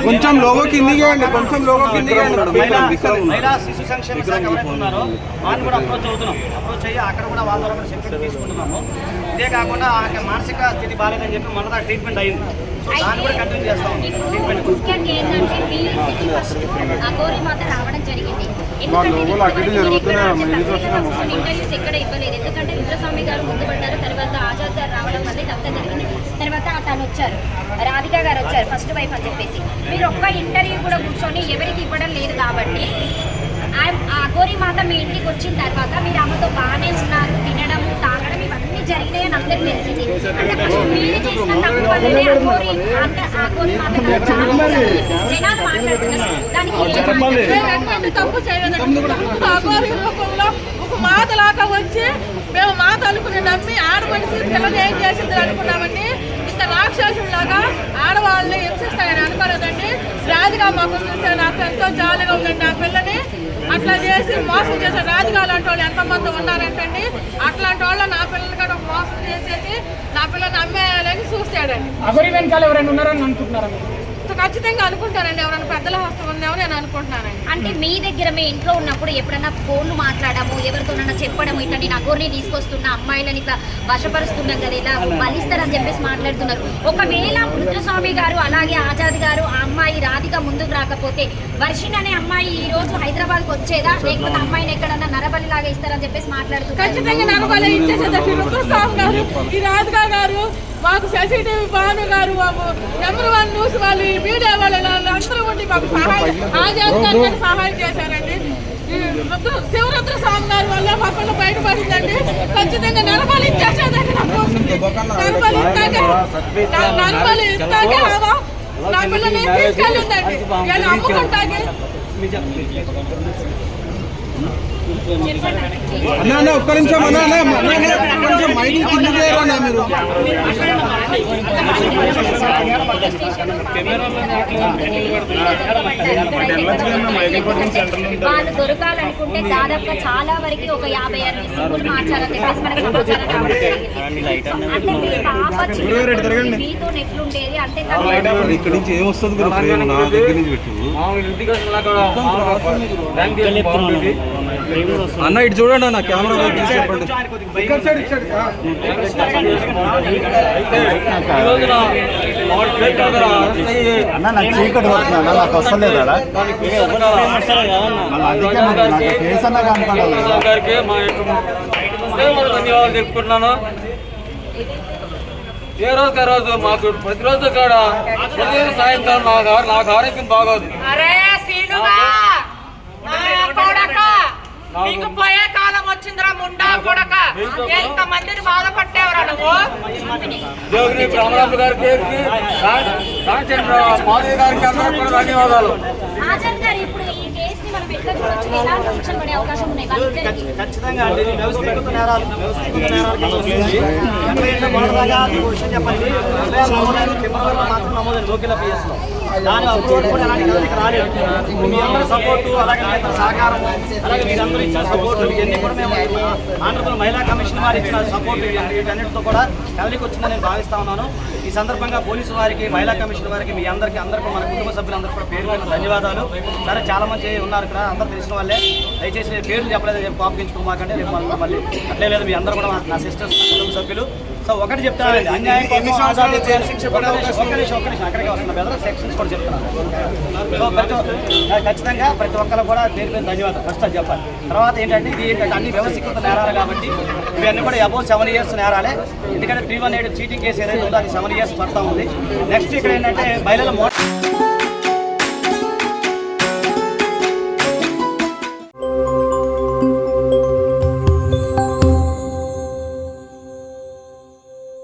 కొంచెం లోగో కిందికి అండి, కొంచెం లోగో కిందికి. మహిళా శిశు సంక్షేమ శాఖ ఎవరైతే ఉన్నారో వాళ్ళని కూడా అప్రోచ్ అవుతున్నాం. అప్రోచ్ అయ్యి అక్కడ కూడా వాళ్ళ ద్వారా సెక్యూరిటీ తీసుకుంటున్నాము. ఇదే కాకుండా మానసిక స్థితి బాగాలేదని చెప్పి మన ట్రీట్మెంట్ అయింది. దాన్ని కూడా కంటిన్యూ చేస్తాం. ఎక్కడ ఇవ్వలేదు, ఎందుకంటే రుద్రస్వామి గారు ముందు పడ్డారు, తర్వాత ఆజాద్ గారు రావడం వల్ల ఇదంతా జరిగింది. తర్వాత తను వచ్చారు, రాధిక గారు వచ్చారు ఫస్ట్ వైఫ్ అని చెప్పేసి. మీరు ఒక్క ఇంటర్వ్యూ కూడా కూర్చొని ఎవరికి ఇవ్వడం లేదు కాబట్టి ఆ గోరి మాత మీ ఇంటికి వచ్చిన తర్వాత మీరు ఆమెతో బాగానే ఉన్నారు, తినడం తాగడం ఇవన్నీ జరిగినాయని అందరికీ తెలిసింది. అంటే ఫస్ట్ మీరు చేసిన తప్పు వల్లనే ఆ గోరి మాత జనాలు మాట్లాడుతున్నారు. దానికి తప్పు చేయలేదండి. ఒక మాతలాగా వచ్చి మేము మాత అనుకుని నమ్మి ఆడమనిషి పిల్లలు ఏం చేసింది అనుకున్నామండి. ఇంత రాక్షసులాగా ఆడవాళ్ళని హింసిస్తాయని అనుకోలేదండి. రాజుగా మాకు చూస్తే నాకు ఎంతో జాలిగా ఉందండి. ఆ పిల్లని అట్లా చేసి మోసం చేసే రాజుగా లాంటి వాళ్ళు ఎంతమంది ఉన్నారంటండి. అట్లాంటి వాళ్ళు నా పిల్లల్ని కూడా మోసం చేసేసి నా పిల్లని అమ్మేయాలని చూస్తాడండి. ఎవరైనా ఉన్నారని అనుకుంటున్నారా? ఖచ్చితంగా అనుకుంటానండి, ఎవరైనా పెద్దల హస్తం ఉందేమో నేను అనుకుంటున్నానండి. అంటే మీ దగ్గర మీ ఇంట్లో ఉన్నప్పుడు ఎప్పుడన్నా ఫోన్లు మాట్లాడము, ఎవరితోనన్నా చెప్పడము, ఇట్లా నేను అగోరిని తీసుకొస్తున్నా, అమ్మాయిలని ఇట్లా వశపరుస్తున్నాం కదా, ఇలా బలిస్తారని చెప్పేసి మాట్లాడుతున్నారు. ఒకవేళ రుద్రస్వామి గారు అలాగే ఆజాద్ గారు ఆ అమ్మాయి రాధిక ముందుకు రాకపోతే వర్షిణి అనే అమ్మాయి ఈ రోజు హైదరాబాద్కి వచ్చేదా, లేకపోతే అమ్మాయిని ఎక్కడన్నా నరబలి లాగా ఇస్తారని చెప్పేసి మాట్లాడుతున్నారు. ఖచ్చితంగా నరబలి ఇచ్చేసేది రుద్రస్వామి గారు, ఈ రాధిక గారు, మాకు శశిదేవి భాను గారు, నెంబర్ 1 న్యూస్ వాళ్ళు, మీడియా వాళ్ళు అందరూ ఉండి మాకు ఆజాద్ గారు సహాయం చేశారండి. శివరుద్ర స్వామి గారి వల్ల మా పిల్ల బయటపడిందండి. ఖచ్చితంగా నరబలి ఇచ్చేసేదండి. నరబలి ఇస్తాకే నా పిల్లని తీసుకెళ్ళిందండి. ఇలా అమ్ముకుంటాకి అన్న ఒక్క నిమిషం కొంచెం మైకి కింద చేయరా మీరు. వాళ్ళు దొరకాలనుకుంటే దాదాపుగా చాలా వరకు ఒక 50-60 సీట్లు మార్చాలని చెప్పేసి మనకి సమాచారం రావడం. అంటే మీ పాప మీతో ఎట్లుండేది అంటే ఇక్కడి నుంచి ఏమొస్తుంది నా దగ్గర నుంచి పెట్టు అన్న. ఇటు చూడండి అన్న, కెమెరా చెప్పండి. అన్న నాకు చీకటి పడుతున్నా, నాకు వస్తలేదు కదా. ధన్యవాదాలు చెప్పుకుంటున్నాను. ఏ రోజు రోజు మాకు ప్రతిరోజు కూడా ప్రతిరోజు సాయంత్రం నాకు ఆరోగ్యం బాగోదు. నీకు పోయే కాలం వచ్చిందిరా ముండా కొడక, ఎంత మందిని బాధపట్టేవరా నువ్వు. జోగిని రామరాజు గారికి, రామచంద్ర మాధవి గారికి అందరూ కూడా ధన్యవాదాలు. ఖచ్చితంగా అండి, వ్యవస్థీకృత నేరాలు చెప్పండి. మాత్రం నమోదైంది లోకల్ పిఎస్లో. దాని అప్లోడ్ కూడా ఎలాంటి రాలేదు. మీ అందరి సపోర్టు, అలాగే మీ అందరి సహకారం, అలాగే మీరందరూ ఇచ్చిన సపోర్టు ఇవన్నీ కూడా మేము ఆంధ్రప్రదేశ్ మహిళా కమిషన్ వారు ఇచ్చిన సపోర్టు వీటన్నిటితో కూడా కదలికి వచ్చిందని నేను భావిస్తా ఉన్నాను. ఈ సందర్భంగా పోలీసు వారికి, మహిళా కమిషన్ వారికి, మీ అందరికీ మన కుటుంబ సభ్యులందరూ కూడా పేరు పైన ధన్యవాదాలు. సరే చాలా మంది ఉన్నారు ఇక్కడ, అందరూ తెలిసిన వాళ్ళే. దయచేసి పేర్లు చెప్పలేదు, రేపు కోపగించుకోమాకంటే రేపు మళ్ళీ అట్లే లేదు. మీ అందరూ కూడా నా సిస్టర్స్, కుటుంబ సభ్యులు. సో ఒకటి చెప్తాను, అన్యాయం అక్కడికి వస్తున్నా బెదర్ సెక్షన్స్ కూడా చెప్తున్నాను. సో ఖచ్చితంగా ప్రతి ఒక్కరు కూడా పేరు పేరు ధన్యవాదాలు ఫస్ట్ అది చెప్పాలి. తర్వాత ఏంటంటే ఇది ఏంటంటే అన్ని వ్యవస్థీకృత నేరాలు కాబట్టి ఇవన్నీ కూడా అబౌవ్ 7 years నేరాలే. ఎందుకంటే 318 చీటింగ్ కేసు ఏదైతే ఉందో అది 7 years పడతా ఉంది. నెక్స్ట్ ఇక్కడ ఏంటంటే మహిళల